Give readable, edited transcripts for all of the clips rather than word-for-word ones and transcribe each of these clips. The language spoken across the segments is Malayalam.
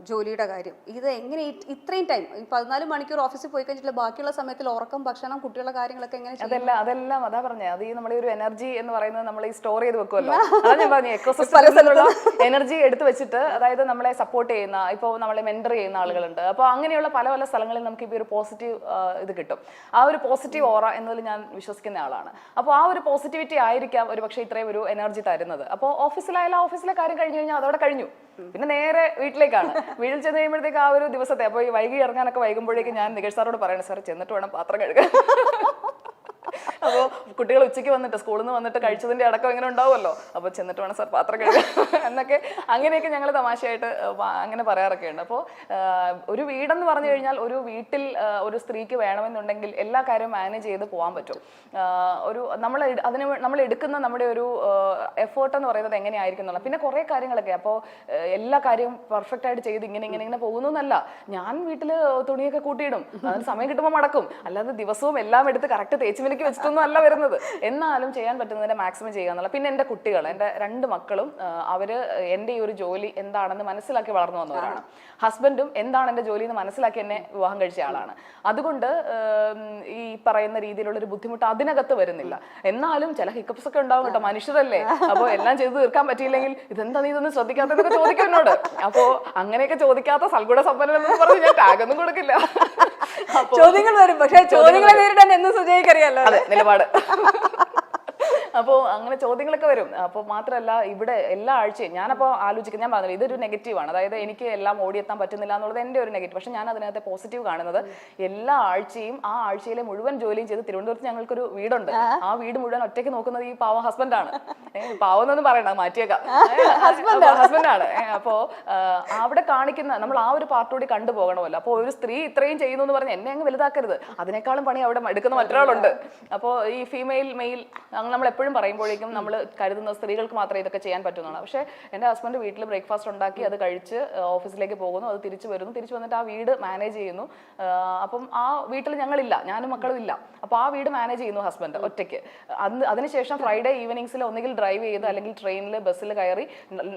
ജോലിയുടെ കാര്യം ഇത് എങ്ങനെ ഇത്രയും ടൈം 14 മണിക്കൂർ ഓഫീസിൽ പോയി കഴിഞ്ഞിട്ട് ബാക്കിയുള്ള സമയത്തിൽ ഉറക്കം ഭക്ഷണം കുട്ടികളുടെ കാര്യങ്ങളൊക്കെ എങ്ങനെ അതെല്ലാം അതാ പറഞ്ഞത്. അത് ഈ നമ്മുടെ ഒരു എനർജി എന്ന് പറയുന്നത് നമ്മൾ ഈ സ്റ്റോർ ചെയ്ത് വെക്കുമല്ലോ. അതാ ഞാൻ പറഞ്ഞു എക്കോസിസ്റ്റത്തിലുള്ള എനർജി എടുത്ത് വെച്ചിട്ട്, അതായത് നമ്മളെ സപ്പോർട്ട് ചെയ്യുന്ന, ഇപ്പോൾ നമ്മളെ മെന്റർ ചെയ്യുന്ന ആളുകളുണ്ട്. അപ്പോൾ അങ്ങനെയുള്ള പല പല സ്ഥലങ്ങളിൽ നമുക്ക് ഇപ്പോൾ ഒരു പോസിറ്റീവ് ഇത് കിട്ടും. ആ ഒരു പോസിറ്റീവ് ഓറ എന്നതിൽ ഞാൻ വിശ്വസിക്കുന്ന ആളാണ്. അപ്പോൾ ആ ഒരു പോസിറ്റിവിറ്റി ആയിരിക്കാം ഒരു പക്ഷേ ഇത്രയും ഒരു എനർജി തരുന്നത്. അപ്പോൾ ഓഫീസിലായാലും ഓഫീസിലെ കാര്യം കഴിഞ്ഞു കഴിഞ്ഞാൽ അതോടെ കഴിഞ്ഞു. പിന്നെ നേരെ വീട്ടിലേക്കാണ്. വീട്ടിൽ ചെന്ന് കഴിയുമ്പോഴത്തേക്ക് ആ ഒരു ദിവസത്തെ, അപ്പോൾ ഈ വൈകി ഇറങ്ങാനൊക്കെ വൈകുമ്പോഴേക്കും ഞാൻ നികേഷ് സാറോട് പറയണം, സാർ ചെന്നിട്ട് വേണം പാത്രം കഴുകാൻ. അപ്പോൾ കുട്ടികൾ ഉച്ചയ്ക്ക് വന്നിട്ട് സ്കൂളിൽ നിന്ന് വന്നിട്ട് കഴിച്ചതിന്റെ അടക്കം ഇങ്ങനെ ഉണ്ടാവുമല്ലോ, അപ്പോൾ ചെന്നിട്ട് വേണം സാർ പാത്രം കഴുകാൻ എന്നൊക്കെ അങ്ങനെയൊക്കെ ഞങ്ങൾ തമാശയായിട്ട് അങ്ങനെ പറയാറൊക്കെ ഉണ്ട്. അപ്പോൾ ഒരു വീടെന്ന് പറഞ്ഞു കഴിഞ്ഞാൽ ഒരു വീട്ടിൽ ഒരു സ്ത്രീക്ക് വേണമെന്നുണ്ടെങ്കിൽ എല്ലാ കാര്യവും മാനേജ് ചെയ്ത് പോകാൻ പറ്റും. ഒരു നമ്മൾ എടുക്കുന്ന നമ്മുടെ ഒരു എഫേർട്ട് എന്ന് പറയുന്നത് എങ്ങനെയായിരിക്കും എന്നുള്ള. പിന്നെ കുറേ കാര്യങ്ങളൊക്കെ, അപ്പോൾ എല്ലാ കാര്യവും പെർഫെക്റ്റ് ആയിട്ട് ചെയ്ത് ഇങ്ങനെ പോകുന്നു എന്നല്ല. ഞാൻ വീട്ടിൽ തുണിയൊക്കെ കൂട്ടിയിടും, അതിന് സമയം കിട്ടുമ്പോൾ മടക്കും. അല്ലാതെ ദിവസവും എല്ലാം എടുത്ത് കറക്റ്റ് തേച്ച് മിനിക്ക് വെച്ചിട്ടൊന്നും അല്ല വരുന്നത്. എന്നാലും ചെയ്യാൻ പറ്റുന്നതിന്റെ മാക്സിമം ചെയ്യുക എന്നുള്ള. പിന്നെ എൻ്റെ കുട്ടികൾ, എൻ്റെ 2 മക്കളും അവര് എൻ്റെ ഈ ഒരു ജോലി എന്താണെന്ന് മനസ്സിലാക്കി വളർന്നു വന്നവരാണ്. ഹസ്ബൻഡും എന്താണ് എൻ്റെ ജോലി എന്ന് മനസ്സിലാക്കി എന്നെ വിവാഹം കഴിച്ച ആളാണ്. അതുകൊണ്ട് ഈ പറയുന്ന രീതിയിലുള്ള ഒരു ബുദ്ധിമുട്ട് അതിനകത്ത് വരുന്നില്ല. എന്നാലും ചില ഹിക്കപ്സ് ഒക്കെ ഉണ്ടാവും കേട്ടോ, മനുഷ്യരല്ലേ. അപ്പോൾ എല്ലാം ചെയ്ത് തീർക്കാൻ പറ്റിയില്ലെങ്കിൽ ഇതെന്താ നീ ഇതൊന്നും ശ്രദ്ധിക്കാത്തതൊക്കെ ചോദിക്കും എന്നോട്. അപ്പോ അങ്ങനെയൊക്കെ ചോദിക്കാത്ത സൽഗുണ സമ്പന്നനെന്ന് പറഞ്ഞ് ഞാൻ ടാഗൊന്നും കൊടുക്കില്ല. ചോദ്യങ്ങൾ വരും, പക്ഷേ ചോദ്യങ്ങളെ നേരിടാൻ എന്നും സുജയ്ക്കറിയാലോ നിലപാട്. അപ്പോൾ അങ്ങനെ ചോദ്യങ്ങളൊക്കെ വരും. അപ്പോൾ മാത്രമല്ല ഇവിടെ എല്ലാ ആഴ്ചയും ഞാനപ്പോൾ ആലോചിക്കുന്നത്, ഞാൻ പറഞ്ഞത് ഇതൊരു നെഗറ്റീവാണ്. അതായത് എനിക്ക് എല്ലാം ഓടിയെത്താൻ പറ്റുന്നില്ല എന്നുള്ളത് എൻ്റെ ഒരു നെഗറ്റീവ്. പക്ഷെ ഞാൻ അതിനകത്തെ പോസിറ്റീവ് കാണുന്നത്, എല്ലാ ആഴ്ചയും ആ ആഴ്ചയിലെ മുഴുവൻ ജോലിയും ചെയ്ത് തിരുവനന്തപുരത്ത് ഞങ്ങൾക്കൊരു വീടുണ്ട്. ആ വീട് മുഴുവൻ ഒറ്റയ്ക്ക് നോക്കുന്നത് ഈ പാവം ഹസ്ബൻഡാണ്. പാവം എന്നൊന്നും പറയണ്ട, മാറ്റിയേക്കാം, ഹസ്ബൻഡാണ്. അപ്പോൾ അവിടെ കാണിക്കുന്ന നമ്മൾ ആ ഒരു പാർട്ട് കൂടി കണ്ടുപോകണമല്ലോ. അപ്പോൾ ഒരു സ്ത്രീ ഇത്രയും ചെയ്യുന്നു എന്ന് പറഞ്ഞ് എന്നെ അങ്ങ് വലുതാക്കരുത്. അതിനേക്കാളും പണി അവിടെ എടുക്കുന്ന മറ്റൊരാളുണ്ട്. അപ്പോൾ ഈ ഫീമെയിൽ മെയിൽ നമ്മൾ എപ്പോഴും പറയുമ്പോഴേക്കും നമ്മൾ കരുതുന്ന സ്ത്രീകൾക്ക് മാത്രമേ ഇതൊക്കെ ചെയ്യാൻ പറ്റുന്നതാണ്. പക്ഷേ എൻ്റെ ഹസ്ബൻഡ് വീട്ടിൽ ബ്രേക്ക്ഫാസ്റ്റ് ഉണ്ടാക്കി അത് കഴിച്ച് ഓഫീസിലേക്ക് പോകുന്നു, അത് തിരിച്ചു വരുന്നു, തിരിച്ചു വന്നിട്ട് ആ വീട് മാനേജ് ചെയ്യുന്നു. അപ്പം ആ വീട്ടിൽ ഞങ്ങളില്ല, ഞാനും മക്കളും ഇല്ല. അപ്പോൾ ആ വീട് മാനേജ് ചെയ്യുന്നു ഹസ്ബൻഡ് ഒറ്റയ്ക്ക്. അതിനുശേഷം ഫ്രൈഡേ ഈവനിങ്സിൽ ഒന്നുകിൽ ഡ്രൈവ് ചെയ്ത് അല്ലെങ്കിൽ ട്രെയിനിൽ ബസ്സിൽ കയറി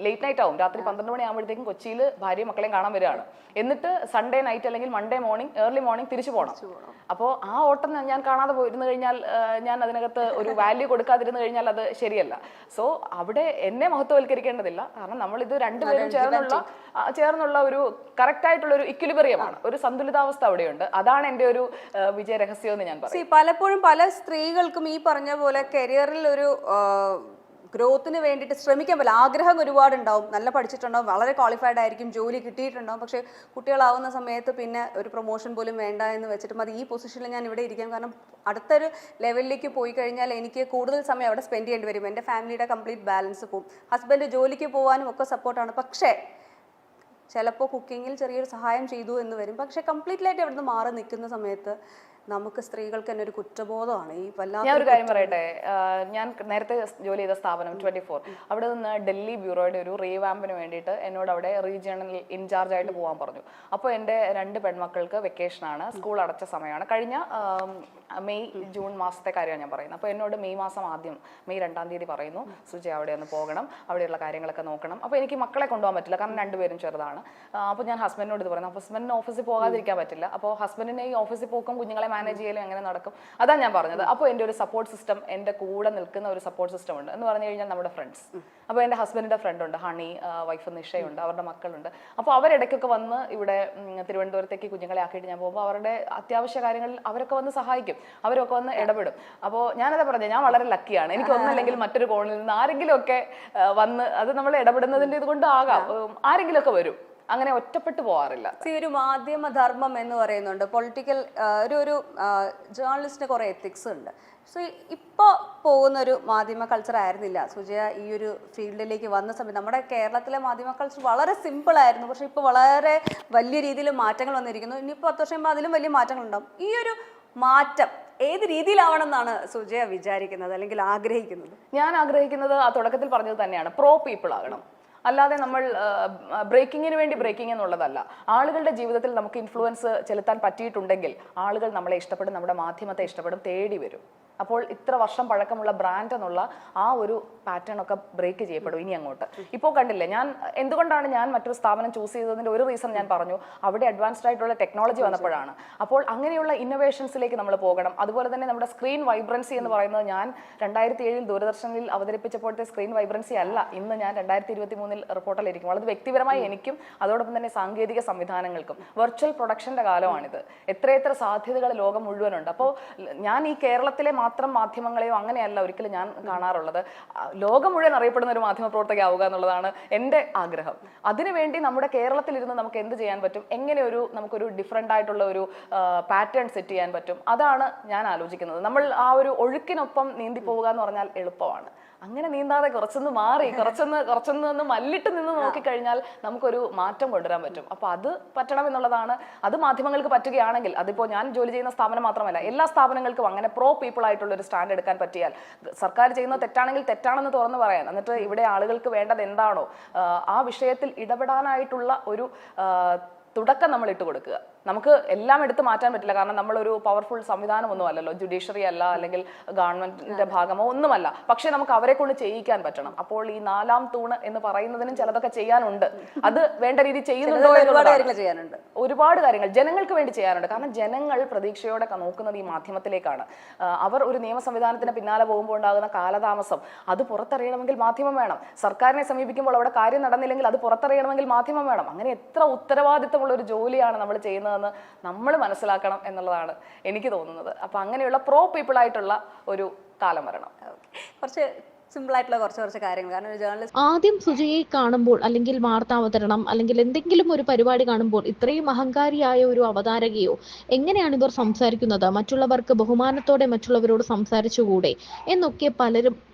ലേറ്റ് നൈറ്റ് ആവും, രാത്രി 12 മണിയാകുമ്പോഴത്തേക്കും കൊച്ചിയിൽ ഭാര്യയും മക്കളെയും കാണാൻ വരികയാണ്. എന്നിട്ട് സൺഡേ നൈറ്റ് അല്ലെങ്കിൽ മൺഡേ മോർണിംഗ് ഏർലി മോർണിംഗ് തിരിച്ചു പോകണം. അപ്പോൾ ആ ഓട്ടം ഞാൻ കാണാതെ പോയിരുന്നു കഴിഞ്ഞാൽ, ഞാൻ അതിനകത്ത് ഒരു വാല്യൂ കൊടുക്കാതിരുന്നു കഴിഞ്ഞാൽ അത് ശരിയല്ല. സോ അവിടെ എന്നെ മഹത്വവൽക്കരിക്കേണ്ടതില്ല. കാരണം നമ്മൾ ഇത് രണ്ടുപേരും ചേർന്നുള്ള ഒരു കറക്റ്റ് ആയിട്ടുള്ള ഒരു ഇക്വിലിബ്രിയമാണ്, ഒരു സന്തുലിതാവസ്ഥ അവിടെയുണ്ട്. അതാണ് എൻ്റെ ഒരു വിജയ രഹസ്യം എന്ന് ഞാൻ പറയും. പലപ്പോഴും പല സ്ത്രീകൾക്കും ഈ പറഞ്ഞ പോലെ കരിയറിൽ ഒരു ഗ്രോത്തിന് വേണ്ടിയിട്ട് ശ്രമിക്കാൻ പറ്റില്ല. ആഗ്രഹം ഒരുപാടുണ്ടാവും, നല്ല പഠിച്ചിട്ടുണ്ടാവും, വളരെ ക്വാളിഫൈഡ് ആയിരിക്കും, ജോലി കിട്ടിയിട്ടുണ്ടാവും. പക്ഷേ കുട്ടികളാവുന്ന സമയത്ത് പിന്നെ ഒരു പ്രൊമോഷൻ പോലും വേണ്ട എന്ന് വെച്ചിട്ട് മതി ഈ പൊസിഷനിൽ ഞാൻ ഇവിടെ ഇരിക്കാം, കാരണം അടുത്തൊരു ലെവലിലേക്ക് പോയി കഴിഞ്ഞാൽ എനിക്ക് കൂടുതൽ സമയം അവിടെ സ്പെൻഡ് ചെയ്യേണ്ടി വരും. എൻ്റെ ഫാമിലിയുടെ കംപ്ലീറ്റ് ബാലൻസ് പോകും. ഹസ്ബൻഡ് ജോലിക്ക് പോകാനും ഒക്കെ സപ്പോർട്ടാണ്. പക്ഷേ ചിലപ്പോൾ കുക്കിങ്ങിൽ ചെറിയൊരു സഹായം ചെയ്തു എന്ന് വരും. പക്ഷേ കംപ്ലീറ്റ്ലായിട്ട് അവിടെ നിന്ന് മാറി നിൽക്കുന്ന സമയത്ത് നമുക്ക് സ്ത്രീകൾക്ക് തന്നെ ഒരു കുറ്റബോധമാണ്. ഈ ഞാൻ ഒരു കാര്യം പറയട്ടെ, ഞാൻ നേരത്തെ ജോലി ചെയ്ത സ്ഥാപനം 24, അവിടെ നിന്ന് ഡൽഹി ബ്യൂറോയുടെ ഒരു റീവാമ്പിന് വേണ്ടിയിട്ട് എന്നോട് അവിടെ റീജിയണൽ ഇൻചാർജ് ആയിട്ട് പോകാൻ പറഞ്ഞു. അപ്പോൾ എൻ്റെ 2 പെൺമക്കൾക്ക് വെക്കേഷനാണ്, സ്കൂൾ അടച്ച സമയമാണ്. കഴിഞ്ഞ മെയ് ജൂൺ മാസത്തെ കാര്യമാണ് ഞാൻ പറയുന്നത്. അപ്പോൾ എന്നോട് മെയ് 2-ാം തീയതി പറയുന്നു, സുജയ അവിടെ ഒന്ന് പോകണം, അവിടെയുള്ള കാര്യങ്ങളൊക്കെ നോക്കണം. അപ്പോൾ എനിക്ക് മക്കളെ കൊണ്ടുപോകാൻ പറ്റില്ല, കാരണം 2 പേരും ചെറുതാണ്. അപ്പോൾ ഞാൻ ഹസ്ബൻഡിനോട് ഇത് പറയുന്നു. ഹസ്ബൻഡിന് ഓഫീസിൽ പോകാതിരിക്കാൻ പറ്റില്ല. അപ്പോൾ ഹസ്ബൻഡിനെ ഈ ഓഫീസിൽ പോക്കും കുഞ്ഞുങ്ങളെ മാനേജ് ചെയ്യലും എങ്ങനെ നടക്കും, അതാണ് ഞാൻ പറഞ്ഞത്. അപ്പോൾ എൻ്റെ ഒരു സപ്പോർട്ട് സിസ്റ്റം, എൻ്റെ കൂടെ നിൽക്കുന്ന ഒരു സപ്പോർട്ട് സിസ്റ്റം ഉണ്ട് എന്ന് പറഞ്ഞു കഴിഞ്ഞാൽ നമ്മുടെ ഫ്രണ്ട്സ്. അപ്പോൾ എൻ്റെ ഹസ്ബൻഡിൻ്റെ ഫ്രണ്ട് ഉണ്ട്, ഹണി, വൈഫ് നിഷയുണ്ട്, അവരുടെ മക്കളുണ്ട്. അപ്പോൾ അവരിടയ്ക്കൊക്കെ വന്ന് ഇവിടെ തിരുവനന്തപുരത്തേക്ക് കുഞ്ഞുങ്ങളെ ആക്കിയിട്ട് ഞാൻ പോകുമ്പോൾ അവരുടെ അത്യാവശ്യ കാര്യങ്ങളിൽ അവരൊക്കെ വന്ന് സഹായിക്കും, അവരൊക്കെ വന്ന് ഇടപെടും. അപ്പോൾ ഞാനതാ പറഞ്ഞത്, ഞാൻ വളരെ ലക്കിയാണ്. എനിക്ക് ഒന്നല്ലെങ്കിൽ മറ്റൊരു കോണിൽ നിന്ന് ആരെങ്കിലും ഒക്കെ വന്ന്, അത് നമ്മൾ ഇടപെടുന്നതിൻ്റെ ഇതുകൊണ്ട് ആകാം, ആരെങ്കിലും ഒക്കെ വരും. അങ്ങനെ ഒറ്റപ്പെട്ടു പോകാറില്ല. ഒരു മാധ്യമധർമ്മം എന്ന് പറയുന്നുണ്ട്, പൊളിറ്റിക്കൽ ഒരു ജേർണലിസ്റ്റിന് കുറേ എത്തിക്സ് ഉണ്ട്. സോ ഇപ്പോൾ പോകുന്നൊരു മാധ്യമ കൾച്ചർ ആയിരുന്നില്ല സുജയ ഈ ഒരു ഫീൽഡിലേക്ക് വന്ന സമയത്ത്. നമ്മുടെ കേരളത്തിലെ മാധ്യമ കൾച്ചർ വളരെ സിമ്പിളായിരുന്നു, പക്ഷേ ഇപ്പോൾ വളരെ വലിയ രീതിയിൽ മാറ്റങ്ങൾ വന്നിരിക്കുന്നു. ഇനിയിപ്പോൾ 10 വർഷം കഴിയുമ്പോൾ അതിലും വലിയ മാറ്റങ്ങളുണ്ടാവും. ഈ ഒരു മാറ്റം ഏത് രീതിയിലാവണമെന്നാണ് സുജയ വിചാരിക്കുന്നത് അല്ലെങ്കിൽ ആഗ്രഹിക്കുന്നത്? ഞാൻ ആഗ്രഹിക്കുന്നത് ആ തുടക്കത്തിൽ പറഞ്ഞത് തന്നെയാണ്, പ്രോ പീപ്പിൾ ആകണം. അല്ലാതെ നമ്മൾ ബ്രേക്കിങ്ങിന് വേണ്ടി ബ്രേക്കിംഗ് എന്നുള്ളതല്ല. ആളുകളുടെ ജീവിതത്തിൽ നമുക്ക് ഇൻഫ്ലുവൻസ് ചെലുത്താൻ പറ്റിയിട്ടുണ്ടെങ്കിൽ ആളുകൾ നമ്മളെ ഇഷ്ടപ്പെടും, നമ്മുടെ മാധ്യമത്തെ ഇഷ്ടപ്പെടും, തേടി വരും. അപ്പോൾ ഇത്ര വർഷം പഴക്കമുള്ള ബ്രാൻഡ് എന്നുള്ള ആ ഒരു പാറ്റേൺ ഒക്കെ ബ്രേക്ക് ചെയ്യപ്പെടും ഇനി അങ്ങോട്ട്. ഇപ്പോൾ കണ്ടില്ലേ, ഞാൻ എന്തുകൊണ്ടാണ് ഞാൻ മറ്റൊരു സ്ഥാപനം ചൂസ് ചെയ്തതിന്റെ ഒരു റീസൺ ഞാൻ പറഞ്ഞു, അവിടെ അഡ്വാൻസ്ഡ് ആയിട്ടുള്ള ടെക്നോളജി വന്നപ്പോഴാണ്. അപ്പോൾ അങ്ങനെയുള്ള ഇന്നോവേഷൻസിലേക്ക് നമ്മൾ പോകണം. അതുപോലെ തന്നെ നമ്മുടെ സ്ക്രീൻ വൈബ്രൻസി എന്ന് പറയുന്നത് ഞാൻ 2007 ദൂരദർശനിൽ അവതരിപ്പിച്ചപ്പോഴത്തെ സ്ക്രീൻ വൈബ്രൻസി അല്ല ഇന്ന് ഞാൻ 2023 റിപ്പോർട്ടിലിരിക്കും. അത് വ്യക്തിപരമായി എനിക്കും അതോടൊപ്പം തന്നെ സാങ്കേതിക സംവിധാനങ്ങൾക്കും വെർച്വൽ പ്രൊഡക്ഷന്റെ കാലമാണിത്. എത്രയെത്ര സാധ്യതകൾ ലോകം മുഴുവനുണ്ട്. അപ്പോൾ ഞാൻ ഈ കേരളത്തിലെ മാത്രം മാധ്യമങ്ങളെയോ അങ്ങനെയല്ല ഒരിക്കലും ഞാൻ കാണാറുള്ളത്. ലോകം മുഴുവൻ അറിയപ്പെടുന്ന ഒരു മാധ്യമ പ്രവർത്തകയാവുക എന്നുള്ളതാണ് എൻ്റെ ആഗ്രഹം. അതിനുവേണ്ടി നമ്മുടെ കേരളത്തിലിരുന്ന് നമുക്ക് എന്ത് ചെയ്യാൻ പറ്റും, എങ്ങനെ നമുക്കൊരു ഡിഫറെൻ്റ് ആയിട്ടുള്ള ഒരു പാറ്റേൺ സെറ്റ് ചെയ്യാൻ പറ്റും, അതാണ് ഞാൻ ആലോചിക്കുന്നത്. നമ്മൾ ആ ഒരു ഒഴുക്കിനൊപ്പം നീന്തി പോവുക എന്ന് പറഞ്ഞാൽ എളുപ്പമാണ്. അങ്ങനെ നീന്താതെ കുറച്ചൊന്ന് മാറി കുറച്ചൊന്ന് മല്ലിട്ട് നിന്ന് നോക്കിക്കഴിഞ്ഞാൽ നമുക്കൊരു മാറ്റം കൊണ്ടുവരാൻ പറ്റും. അപ്പൊ അത് പറ്റണം എന്നുള്ളതാണ്. അത് മാധ്യമങ്ങൾക്ക് പറ്റുകയാണെങ്കിൽ, അതിപ്പോ ഞാൻ ജോലി ചെയ്യുന്ന സ്ഥാപനം മാത്രമല്ല, എല്ലാ സ്ഥാപനങ്ങൾക്കും അങ്ങനെ പ്രോ പീപ്പിൾ ആയിട്ടുള്ള ഒരു സ്റ്റാൻഡ് എടുക്കാൻ പറ്റിയാൽ, സർക്കാർ ചെയ്യുന്നത് തെറ്റാണെങ്കിൽ തെറ്റാണെന്ന് തുറന്നു പറയാൻ, എന്നിട്ട് ഇവിടെ ആളുകൾക്ക് വേണ്ടത് എന്താണോ ആ വിഷയത്തിൽ ഇടപെടാനായിട്ടുള്ള ഒരു തുടക്കം നമ്മൾ ഇട്ട് കൊടുക്കുക. നമുക്ക് എല്ലാം എടുത്ത് മാറ്റാൻ പറ്റില്ല, കാരണം നമ്മളൊരു പവർഫുൾ സംവിധാനമൊന്നും അല്ലല്ലോ, ജുഡീഷ്യറി അല്ല, അല്ലെങ്കിൽ ഗവൺമെന്റിന്റെ ഭാഗമോ ഒന്നുമല്ല. പക്ഷെ നമുക്ക് അവരെ കൊണ്ട് ചെയ്യിക്കാൻ പറ്റണം. അപ്പോൾ ഈ 4ാം തൂണ് എന്ന് പറയുന്നതിനും ചിലതൊക്കെ ചെയ്യാനുണ്ട്. അത് വേണ്ട രീതി ചെയ്യുന്നുണ്ടോ? ഒരുപാട് കാര്യങ്ങൾ ജനങ്ങൾക്ക് വേണ്ടി ചെയ്യാനുണ്ട്. കാരണം ജനങ്ങൾ പ്രതീക്ഷയോടെ നോക്കുന്നത് ഈ മാധ്യമത്തിലേക്കാണ്. അവർ ഒരു നിയമ സംവിധാനത്തിന് പിന്നാലെ പോകുമ്പോൾ ഉണ്ടാകുന്ന കാലതാമസം, അത് പുറത്തറിയണമെങ്കിൽ മാധ്യമം വേണം. സർക്കാരിനെ സമീപിക്കുമ്പോൾ അവിടെ കാര്യം നടന്നില്ലെങ്കിൽ അത് പുറത്തറിയണമെങ്കിൽ മാധ്യമം വേണം. അങ്ങനെ എത്ര ഉത്തരവാദിത്തമുള്ള ഒരു ജോലിയാണ് നമ്മൾ ചെയ്യുന്നത് നമ്മൾ മനസ്സിലാക്കണം എന്നുള്ളതാണ് എനിക്ക് തോന്നുന്നത്. അപ്പൊ അങ്ങനെയുള്ള പ്രോ പീപ്പിൾ ആയിട്ടുള്ള ഒരു കാലം വരണം. കുറച്ച് സിമ്പിൾ ആയിട്ടുള്ള കുറച്ച് കാര്യങ്ങൾ. കാരണം ഒരു ജേർണലിസ്റ്റ് ആദ്യം സുജയെ കാണുമ്പോൾ, അല്ലെങ്കിൽ വാർത്താവതരണം, അല്ലെങ്കിൽ എന്തെങ്കിലും ഒരു പരിപാടി കാണുമ്പോൾ ഇത്രയും അഹങ്കാരിയായ ഒരു അവതാരകയോ, എങ്ങനെയാണ് ഇവർ സംസാരിക്കുന്നത്, മറ്റുള്ളവർക്ക് ബഹുമാനത്തോടെ മറ്റുള്ളവരോട് സംസാരിച്ചുകൂടെ എന്നൊക്കെ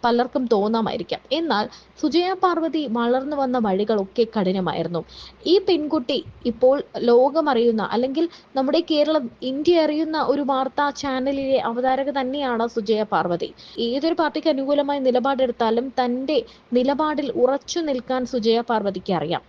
പലർക്കും തോന്നാമായിരിക്കാം. എന്നാൽ സുജയ പാർവതി വളർന്നു വന്ന വഴികളൊക്കെ കഠിനമായിരുന്നു. ഈ പെൺകുട്ടി ഇപ്പോൾ ലോകമറിയുന്ന, അല്ലെങ്കിൽ നമ്മുടെ കേരളം, ഇന്ത്യ അറിയുന്ന ഒരു വാർത്താ ചാനലിലെ അവതാരക തന്നെയാണ് സുജയ പാർവതി. ഏതൊരു പാർട്ടിക്ക് അനുകൂലമായ നിലപാടെടുത്താലും തന്റെ നിലപാടിൽ ഉറച്ചു നിൽക്കാൻ സുജയ പാർവതിക്ക് അറിയാം.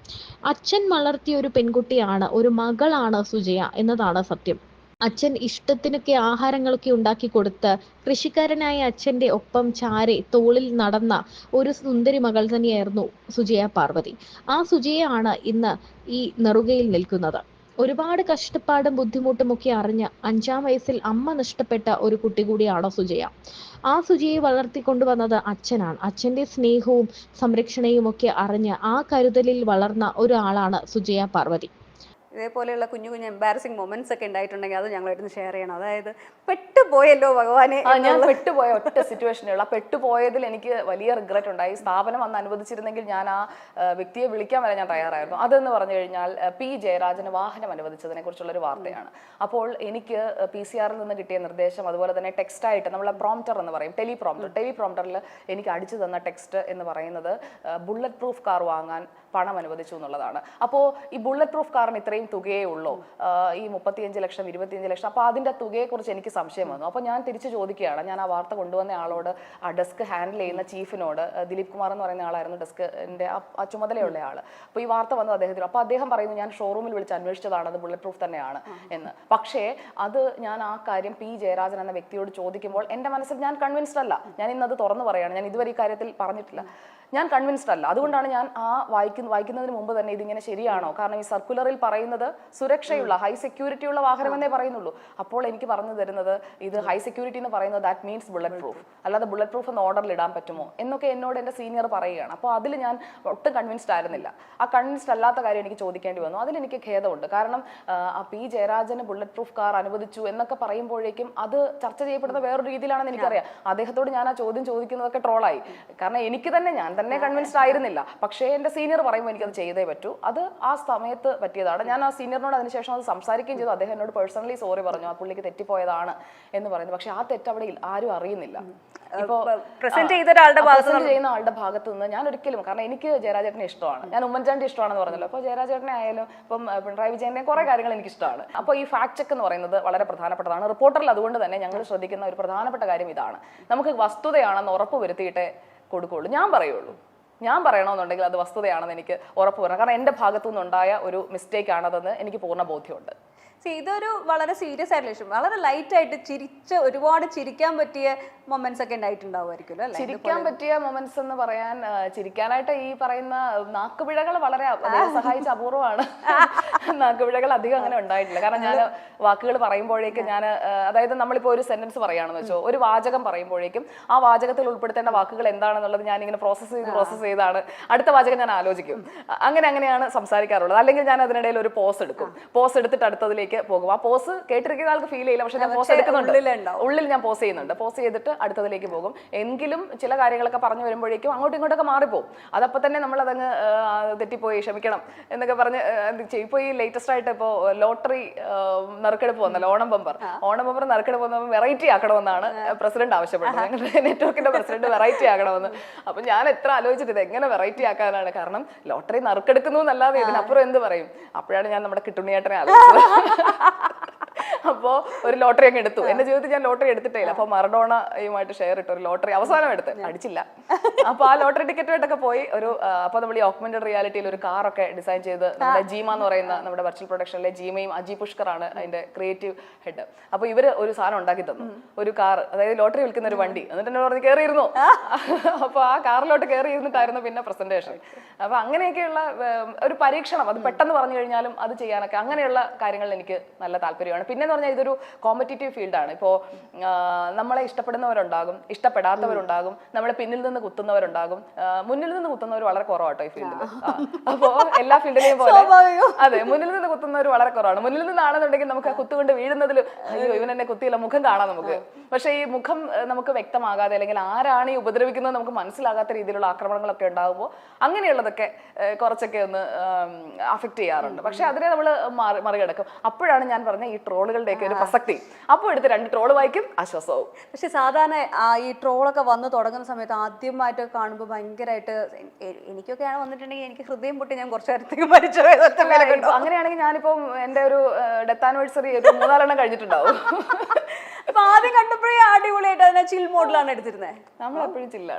അച്ഛൻ വളർത്തിയ ഒരു പെൺകുട്ടിയാണ്, ഒരു മകളാണ് സുജയ എന്നതാണ് സത്യം. അച്ഛൻ ഇഷ്ടത്തിനൊക്കെ ആഹാരങ്ങളൊക്കെ ഉണ്ടാക്കി കൊടുത്ത് കൃഷിക്കാരനായ അച്ഛന്റെ ഒപ്പം ചാരെ തോളിൽ നടന്ന ഒരു സുന്ദരി മകൾ തന്നെയായിരുന്നു സുജയ പാർവതി. ആ സുജയാണ് ഇന്ന് ഈ നെറുകയിൽ നിൽക്കുന്നത്. ഒരുപാട് കഷ്ടപ്പാടും ബുദ്ധിമുട്ടും ഒക്കെ അറിഞ്ഞ് 5ാം വയസ്സിൽ അമ്മ നഷ്ടപ്പെട്ട ഒരു കുട്ടി കൂടിയാണ് സുജയ. ആ സുജയെ വളർത്തിക്കൊണ്ടുവന്നത് അച്ഛനാണ്. അച്ഛന്റെ സ്നേഹവും സംരക്ഷണയും ഒക്കെ അറിഞ്ഞ് ആ കരുതലിൽ വളർന്ന ഒരാളാണ് സുജയ പാർവതി. ഇതേപോലെയുള്ള കുഞ്ഞു എംബാരസിംഗ് മൊമെന്റ്സ് ഒക്കെ ഉണ്ടായിട്ടുണ്ടെങ്കിൽ അത് ഞങ്ങളായിട്ട് ഷെയർ ചെയ്യണം. അതായത് പെട്ടുപോയല്ലോ ഭഗവാനെ. ഞാൻ പെട്ടുപോയ ഒറ്റ സിറ്റുവേഷനുള്ള പെട്ടുപോയതിൽ എനിക്ക് വലിയ റിഗ്രറ്റ് ഉണ്ടായി. സ്ഥാപനം അന്ന് അനുവദിച്ചിരുന്നെങ്കിൽ ഞാൻ ആ വ്യക്തിയെ വിളിക്കാൻ വരെ ഞാൻ തയ്യാറായിരുന്നു. അതെന്ന് പറഞ്ഞു കഴിഞ്ഞാൽ പി ജയരാജന് വാഹനം അനുവദിച്ചതിനെ കുറിച്ചുള്ളൊരു വാർത്തയാണ്. അപ്പോൾ എനിക്ക് PCR നിന്ന് കിട്ടിയ നിർദ്ദേശം, അതുപോലെ തന്നെ ടെക്സ്റ്റായിട്ട് നമ്മളെ പ്രോംപ്റ്റർ എന്ന് പറയും, ടെലിപ്രോംപ്റ്ററിൽ എനിക്ക് അടിച്ചു തന്ന ടെക്സ്റ്റ് എന്ന് പറയുന്നത് ബുള്ളറ്റ് പ്രൂഫ് കാർ വാങ്ങാൻ പണം അനുവദിച്ചു എന്നുള്ളതാണ്. അപ്പോൾ ഈ ബുള്ളറ്റ് പ്രൂഫ് കാറിന് ഇത്രയും തുകയേ ഉള്ളൂ, ഈ 35 ലക്ഷം 25 ലക്ഷം. അപ്പോൾ അതിന്റെ തുകയെക്കുറിച്ച് എനിക്ക് സംശയം വന്നു. അപ്പോൾ ഞാൻ തിരിച്ചു ചോദിക്കുകയാണ്, ഞാൻ ആ വാർത്ത കൊണ്ടുവന്ന ആളോട്, ആ ഡെസ്ക് ഹാൻഡിൽ ചെയ്യുന്ന ചീഫിനോട്, ദിലീപ് കുമാർ എന്ന് പറയുന്ന ആളായിരുന്നു ഡെസ്കിന്റെ ആ ചുമതലയുള്ള ആള്. അപ്പോൾ ഈ വാർത്ത വന്നു അദ്ദേഹത്തിന്. അപ്പോൾ അദ്ദേഹം പറയുന്നു, ഞാൻ ഷോറൂമിൽ വിളിച്ച് അന്വേഷിച്ചതാണ്, അത് ബുള്ളറ്റ് പ്രൂഫ് തന്നെയാണ് എന്ന്. പക്ഷേ അത് ഞാൻ ആ കാര്യം പി ജയരാജൻ എന്ന വ്യക്തിയോട് ചോദിക്കുമ്പോൾ എൻ്റെ മനസ്സിൽ ഞാൻ കൺവിൻസ്ഡ് അല്ല. ഞാൻ ഇന്നത് തുറന്നു പറയുകയാണ്, ഞാൻ ഇതുവരെ ഈ കാര്യത്തിൽ പറഞ്ഞിട്ടില്ല, ഞാൻ കൺവിൻസ്ഡ് അല്ല. അതുകൊണ്ടാണ് ഞാൻ ആ വായിക്കുന്നതിന് മുമ്പ് തന്നെ ഇതിങ്ങനെ ശരിയാണോ, കാരണം ഈ സർക്കുലറിൽ പറയുന്നത് സുരക്ഷയുള്ള ഹൈ സെക്യൂരിറ്റി ഉള്ള വാഹനം എന്നേ പറയുന്നുള്ളൂ. അപ്പോൾ എനിക്ക് പറഞ്ഞു തരുന്നത് ഇത് ഹൈ സെക്യൂരിറ്റി എന്ന് പറയുന്നത് ദാറ്റ് മീൻസ് ബുള്ളറ്റ് പ്രൂഫ്, അല്ലാതെ ബുള്ളറ്റ് പ്രൂഫ് എന്ന് ഓർഡറിൽ ഇടാൻ പറ്റുമോ എന്നൊക്കെ എന്നോട് എൻ്റെ സീനിയർ പറയുകയാണ്. അപ്പോൾ അതിൽ ഞാൻ ഒട്ടും കൺവിൻസ്ഡ് ആയിരുന്നില്ല. ആ കൺവിൻസ്ഡ് അല്ലാത്ത കാര്യം എനിക്ക് ചോദിക്കേണ്ടി വന്നു. അതിലെനിക്ക് ഖേദമുണ്ട്. കാരണം ആ പി ജയരാജന് ബുള്ളറ്റ് പ്രൂഫ് കാർ അനുവദിച്ചു എന്നൊക്കെ പറയുമ്പോഴേക്കും അത് ചർച്ച ചെയ്യപ്പെടുന്ന വേറൊരു രീതിയിലാണെന്ന് എനിക്കറിയാം. അദ്ദേഹത്തോട് ഞാൻ ആ ചോദ്യം ചോദിക്കുന്നതൊക്കെ ട്രോളായി. കാരണം എനിക്ക് ഞാൻ തന്നെ കൺവിൻസ്ഡ് ആയിരുന്നില്ല. പക്ഷേ എൻ്റെ സീനിയർ പറയുമ്പോൾ എനിക്കത് ചെയ്തേ പറ്റൂ. അത് ആ സമയത്ത് പറ്റിയതാണ്. ഞാൻ ആ സീനിയറിനോട് അതിനുശേഷം അത് സംസാരിക്കുകയും ചെയ്തു. അദ്ദേഹം എന്നോട് പേഴ്സണലി സോറി പറഞ്ഞു, ആ പുള്ളിക്ക് തെറ്റിപ്പോയതാണ് എന്ന് പറയുന്നത്. പക്ഷെ ആ തെറ്റ് അവിടെ ആരും അറിയുന്നില്ല. ഇപ്പോൾ പ്രസന്റ് ചെയ്യുന്ന ആളുടെ ഭാഗത്ത് നിന്ന് ഞാൻ ഒരിക്കലും, കാരണം എനിക്ക് ജയരാജേട്ടനെ ഇഷ്ടമാണ്, ഞാൻ ഉമ്മൻചാണ്ടി ഇഷ്ടമാണെന്ന് പറഞ്ഞല്ലോ. അപ്പോൾ ജയരാജേട്ടനെ ആയാലും ഇപ്പം പിണറായി വിജയന്റെ കുറെ കാര്യങ്ങൾ എനിക്ക് ഇഷ്ടമാണ്. അപ്പോൾ ഈ ഫാക്ട് ചെക്ക് എന്ന് പറയുന്നത് വളരെ പ്രധാനപ്പെട്ടതാണ് റിപ്പോർട്ടറിൽ. അതുകൊണ്ട് തന്നെ ഞങ്ങൾ ശ്രദ്ധിക്കുന്ന ഒരു പ്രധാനപ്പെട്ട കാര്യം ഇതാണ്, നമുക്ക് വസ്തുതയാണെന്ന് ഉറപ്പ് വരുത്തിയിട്ടേ കൊടുക്കുള്ളൂ, ഞാൻ പറയുള്ളൂ. ഞാൻ പറയണമെന്നുണ്ടെങ്കിൽ അത് വസ്തുതയാണെന്ന് എനിക്ക് ഉറപ്പ് വരണം. കാരണം എൻ്റെ ഭാഗത്തു നിന്നുണ്ടായ ഒരു മിസ്റ്റേക്ക് ആണതെന്ന് എനിക്ക് പൂർണ്ണ ബോധ്യമുണ്ട്. ഇതൊരു വളരെ സീരിയസ് ആയിട്ടുള്ള ഇഷ്യൂ, വളരെ ലൈറ്റ് ആയിട്ട് ഒരുപാട് ചിരിക്കാൻ പറ്റിയ മൊമെന്റ്സ് ഒക്കെ ഉണ്ടായിട്ടുണ്ടാവുമായിരിക്കും അല്ലേ? ചിരിക്കാൻ പറ്റിയ മൊമെന്റ്സ് എന്ന് പറയാൻ, ചിരിക്കാനായിട്ട് ഈ പറയുന്ന നാക്കുപിഴകൾ വളരെ സഹായിച്ച അപൂർവമാണ്. നാക്കുപിഴകൾ അധികം അങ്ങനെ ഉണ്ടായിട്ടില്ല. കാരണം ഞാൻ വാക്കുകൾ പറയുമ്പോഴേക്കും അതായത് നമ്മളിപ്പോൾ ഒരു സെന്റൻസ് പറയുകയാണെന്ന് വെച്ചോ, ഒരു വാചകം പറയുമ്പോഴേക്കും ആ വാചകത്തിൽ ഉൾപ്പെടുത്തേണ്ട വാക്കുകൾ എന്താണെന്നുള്ളത് ഞാനിങ്ങനെ പ്രോസസ്സ് ചെയ്താണ് അടുത്ത വാചകം ഞാൻ ആലോചിക്കും. അങ്ങനെയാണ് സംസാരിക്കാറുള്ളത്. അല്ലെങ്കിൽ ഞാൻ അതിനിടയിൽ ഒരു പോസ് എടുക്കും. പോസ് എടുത്തിട്ട് അടുത്തതിലേക്ക് പോകും. ആ പോസ് കേട്ടിരിക്കുന്ന ആൾക്ക് ഫീൽ ചെയ്യില്ല, പക്ഷെ ഞാൻ പോസ് എടുക്കുന്നുണ്ട്, ഉള്ളിൽ ഞാൻ പോസ് ചെയ്യുന്നുണ്ട്. പോസ് ചെയ്തിട്ട് അടുത്തതിലേക്ക് പോകും. എങ്കിലും ചില കാര്യങ്ങളൊക്കെ പറഞ്ഞു വരുമ്പോഴേക്കും അങ്ങോട്ടും ഇങ്ങോട്ടൊക്കെ മാറിപ്പോകും. അതപ്പോൾ തന്നെ നമ്മൾ അതങ്ങ് തെറ്റിപ്പോയി, ക്ഷമിക്കണം എന്നൊക്കെ പറഞ്ഞ് ഇപ്പോൾ ഈ ലേറ്റസ്റ്റ് ആയിട്ട് ഇപ്പോൾ ലോട്ടറി നറുക്കെടുപ്പ് വന്നല്ലോ, ഓണം ബമ്പർ നറുക്കെടുപ്പ് വന്നപ്പോൾ വെറൈറ്റി ആക്കണമെന്നാണ് പ്രസിഡന്റ് ആവശ്യപ്പെട്ടത്. ഞങ്ങളുടെ നെറ്റ്വർക്കിന്റെ പ്രസിഡന്റ് വെറൈറ്റി ആക്കണമെന്ന്. അപ്പൊ ഞാൻ എത്ര ആലോചിച്ചിട്ട് ഇത് എങ്ങനെ വെറൈറ്റി ആക്കാനാണ്, കാരണം ലോട്ടറി നറുക്കെടുക്കുന്നു എന്നല്ലാതെ ഇതിനപ്പുറം എന്ത് പറയും. അപ്പോഴാണ് ഞാൻ നമ്മുടെ കിട്ടുണ്ണിയേട്ടനെ ആലോചിച്ചത്. അപ്പോ ഒരു ലോട്ടറി അങ്ങ് എടുത്തു. എന്റെ ജീവിതത്തിൽ ഞാൻ ലോട്ടറി എടുത്തിട്ടേ ഇല്ല. അപ്പൊ മറഡോണയുമായിട്ട് ഷെയർ ഇട്ട് ഒരു ലോട്ടറി അവസാനം എടുത്ത് അടിച്ചില്ല. അപ്പൊ ആ ലോട്ടറി ടിക്കറ്റുമായിട്ടൊക്കെ പോയി അപ്പൊ നമ്മൾ ഈ ഓഗ്മെന്റഡ് റിയാലിറ്റിയിൽ ഒരു കാറൊക്കെ ഡിസൈൻ ചെയ്ത് നമ്മുടെ ജീമ എന്ന് പറയുന്ന നമ്മുടെ വെർച്വൽ പ്രൊഡക്ഷനിലെ ജീമയും അജി പുഷ്കറാണ് അതിന്റെ ക്രിയേറ്റീവ് ഹെഡ്. അപ്പൊ ഇവര് ഒരു സാധനം ഉണ്ടാക്കി തന്നു, ഒരു കാർ, അതായത് ലോട്ടറി വിൽക്കുന്ന ഒരു വണ്ടി. എന്നിട്ട് എന്നോട് പറഞ്ഞ് കയറിയിരുന്നു. അപ്പൊ ആ കാറിലോട്ട് കയറി ഇരുന്നിട്ടായിരുന്നു പിന്നെ പ്രസന്റേഷൻ. അപ്പൊ അങ്ങനെയൊക്കെയുള്ള ഒരു പരീക്ഷണം, അത് പെട്ടെന്ന് പറഞ്ഞു കഴിഞ്ഞാലും അത് ചെയ്യാനൊക്കെ അങ്ങനെയുള്ള കാര്യങ്ങളിൽ എനിക്ക് നല്ല താല്പര്യമാണ്. പിന്നെന്ന് പറഞ്ഞാൽ ഇതൊരു കോമ്പറ്റീറ്റീവ് ഫീൽഡാണ്. ഇപ്പോൾ നമ്മളെ ഇഷ്ടപ്പെടുന്നവരുണ്ടാകും, ഇഷ്ടപ്പെടാത്തവരുണ്ടാകും, നമ്മളെ പിന്നിൽ നിന്ന് കുത്തുന്നവരുണ്ടാകും, മുന്നിൽ നിന്ന് കുത്തുന്നവർ വളരെ കുറവാട്ടോ ഈ ഫീൽഡിൽ. അപ്പോ എല്ലാ ഫീൽഡിലെയും പോലെ അതെ, മുന്നിൽ നിന്ന് കുത്തുന്നവർ വളരെ കുറവാണ്. മുന്നിൽ നിന്നാണെന്നുണ്ടെങ്കിൽ നമുക്ക് കുത്തുകൊണ്ട് വീഴുന്നതിൽ അയ്യോ ഇവൻ എന്നെ കുത്തിയില്ല, മുഖം കാണാം നമുക്ക്. പക്ഷേ ഈ മുഖം നമുക്ക് വ്യക്തമാകാതെ അല്ലെങ്കിൽ ആരാണ് ഈ ഉപദ്രവിക്കുന്നത് നമുക്ക് മനസ്സിലാകാത്ത രീതിയിലുള്ള ആക്രമണങ്ങളൊക്കെ ഉണ്ടാകുമ്പോൾ അങ്ങനെയുള്ളതൊക്കെ കുറച്ചൊക്കെ ഒന്ന് അഫക്റ്റ് ചെയ്യാറുണ്ട്. പക്ഷെ അതിനെ നമ്മൾ മറികടക്കും. അപ്പോഴാണ് ഞാൻ പറഞ്ഞ ഈ ട്രോളുകളുടെയൊക്കെ ഒരു പ്രസക്തി. അപ്പോൾ എടുത്ത് 2 ട്രോള് വായിക്കും, ആശ്വാസവും. പക്ഷെ സാധാരണ ഈ ട്രോളൊക്കെ വന്ന് തുടങ്ങുന്ന സമയത്ത് ആദ്യമായിട്ട് കാണുമ്പോൾ ഭയങ്കരമായിട്ട് എനിക്കൊക്കെയാണ് വന്നിട്ടുണ്ടെങ്കിൽ എനിക്ക് ഹൃദയം പൊട്ടി ഞാൻ കുറച്ച് നേരത്തേക്ക് മരിച്ചു. അങ്ങനെയാണെങ്കിൽ ഞാനിപ്പം എന്റെ ഒരു ഡെത്ത് ആനിവേഴ്സറി 3-4 കഴിഞ്ഞിട്ടുണ്ടാവും. അപ്പൊ ആദ്യം കണ്ടപ്പോഴേ അടിപൊളിയായിട്ട് അതിനെ ചിൽ മോഡിലാണ് എടുത്തിരുന്നത്. നമ്മൾ എപ്പോഴും ചില്ലാണ്.